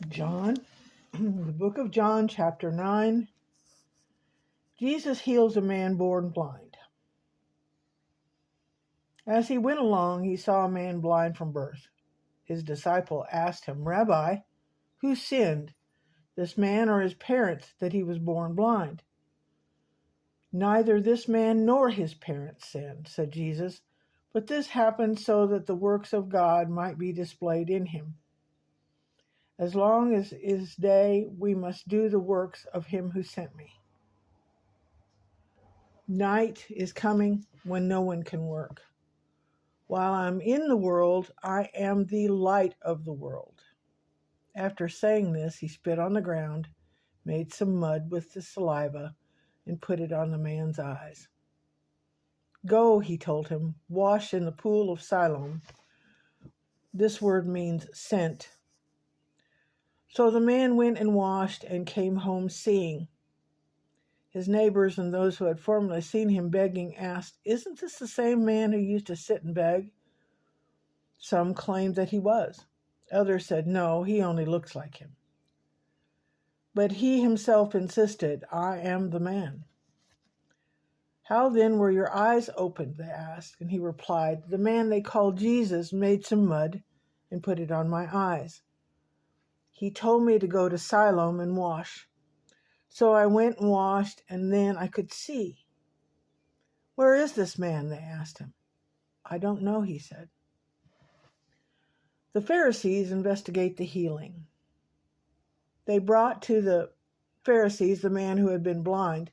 John, the book of John, chapter 9. Jesus heals a man born blind. As he went along, he saw a man blind from birth. His disciple asked him, "Rabbi, who sinned, this man or his parents, that he was born blind?" "Neither this man nor his parents sinned," said Jesus, "but this happened so that the works of God might be displayed in him. As long as is day, we must do the works of him who sent me. Night is coming when no one can work. While I'm in the world, I am the light of the world." After saying this, he spit on the ground, made some mud with the saliva, and put it on the man's eyes. "Go," he told him, "wash in the pool of Siloam." This word means sent. So the man went and washed and came home seeing. His neighbors and those who had formerly seen him begging asked, "Isn't this the same man who used to sit and beg?" Some claimed that he was. Others said, "No, he only looks like him." But he himself insisted, "I am the man." "How then were your eyes opened?" they asked. And he replied, "The man they called Jesus made some mud and put it on my eyes. He told me to go to Siloam and wash. So I went and washed, and then I could see." "Where is this man?" they asked him. "I don't know," he said. The Pharisees investigate the healing. They brought to the Pharisees the man who had been blind.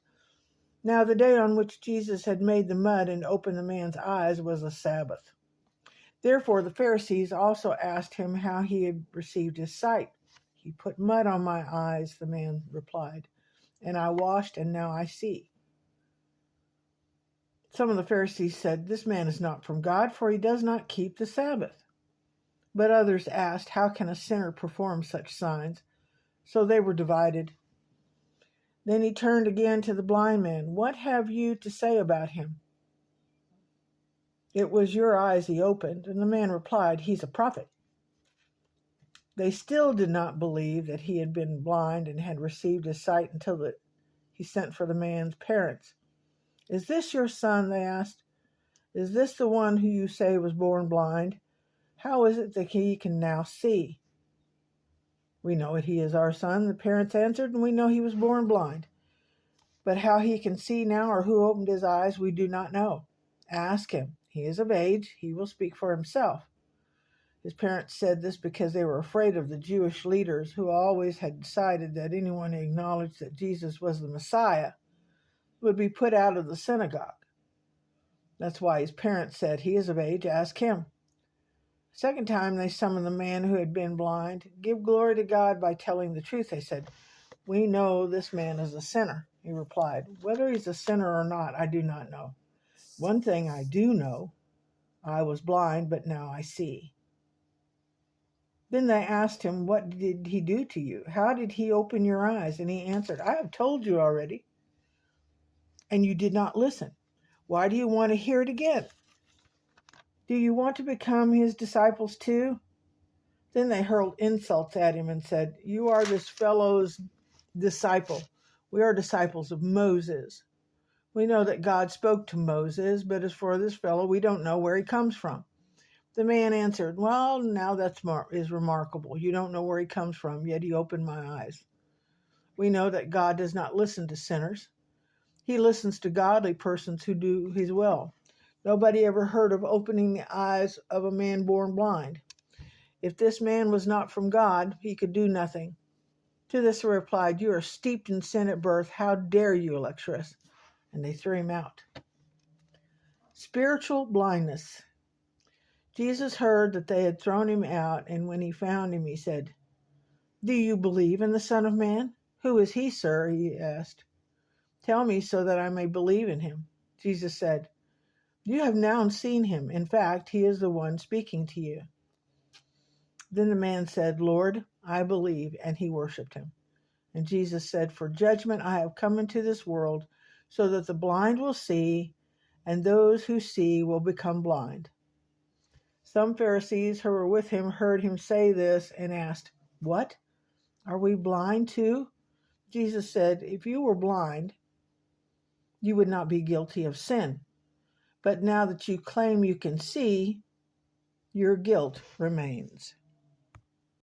Now the day on which Jesus had made the mud and opened the man's eyes was a Sabbath. Therefore the Pharisees also asked him how he had received his sight. "He put mud on my eyes," the man replied, "and I washed, and now I see." Some of the Pharisees said, "This man is not from God, for he does not keep the Sabbath." But others asked, "How can a sinner perform such signs?" So they were divided. Then he turned again to the blind man. "What have you to say about him? It was your eyes he opened." And the man replied, "He's a prophet." They still did not believe that he had been blind and had received his sight until he sent for the man's parents. "Is this your son?" they asked. "Is this the one who you say was born blind? How is it that he can now see?" "We know that he is our son," the parents answered, "and we know he was born blind. But how he can see now or who opened his eyes, we do not know. Ask him. He is of age. He will speak for himself." His parents said this because they were afraid of the Jewish leaders, who always had decided that anyone who acknowledged that Jesus was the Messiah would be put out of the synagogue. That's why his parents said, "He is of age, ask him." A second time they summoned the man who had been blind. "Give glory to God by telling the truth," they said. "We know this man is a sinner." He replied, "Whether he's a sinner or not, I do not know. One thing I do know, I was blind, but now I see." Then they asked him, "What did he do to you? How did he open your eyes?" And he answered, "I have told you already, and you did not listen. Why do you want to hear it again? Do you want to become his disciples too?" Then they hurled insults at him and said, "You are this fellow's disciple. We are disciples of Moses. We know that God spoke to Moses, but as for this fellow, we don't know where he comes from." The man answered, "Well, now that is remarkable. You don't know where he comes from, yet he opened my eyes. We know that God does not listen to sinners. He listens to godly persons who do his will. Nobody ever heard of opening the eyes of a man born blind. If this man was not from God, he could do nothing." To this he replied, "You are steeped in sin at birth. How dare you lecture us?" And they threw him out. Spiritual blindness. Jesus heard that they had thrown him out, and when he found him, he said, "Do you believe in the Son of Man?" "Who is he, sir?" he asked. "Tell me so that I may believe in him." Jesus said, "You have now seen him. In fact, he is the one speaking to you." Then the man said, "Lord, I believe," and he worshipped him. And Jesus said, "For judgment I have come into this world, so that the blind will see, and those who see will become blind." Some Pharisees who were with him heard him say this and asked, "What? Are we blind too? Jesus said, if you were blind, you would not be guilty of sin. But now that you claim you can see, your guilt remains.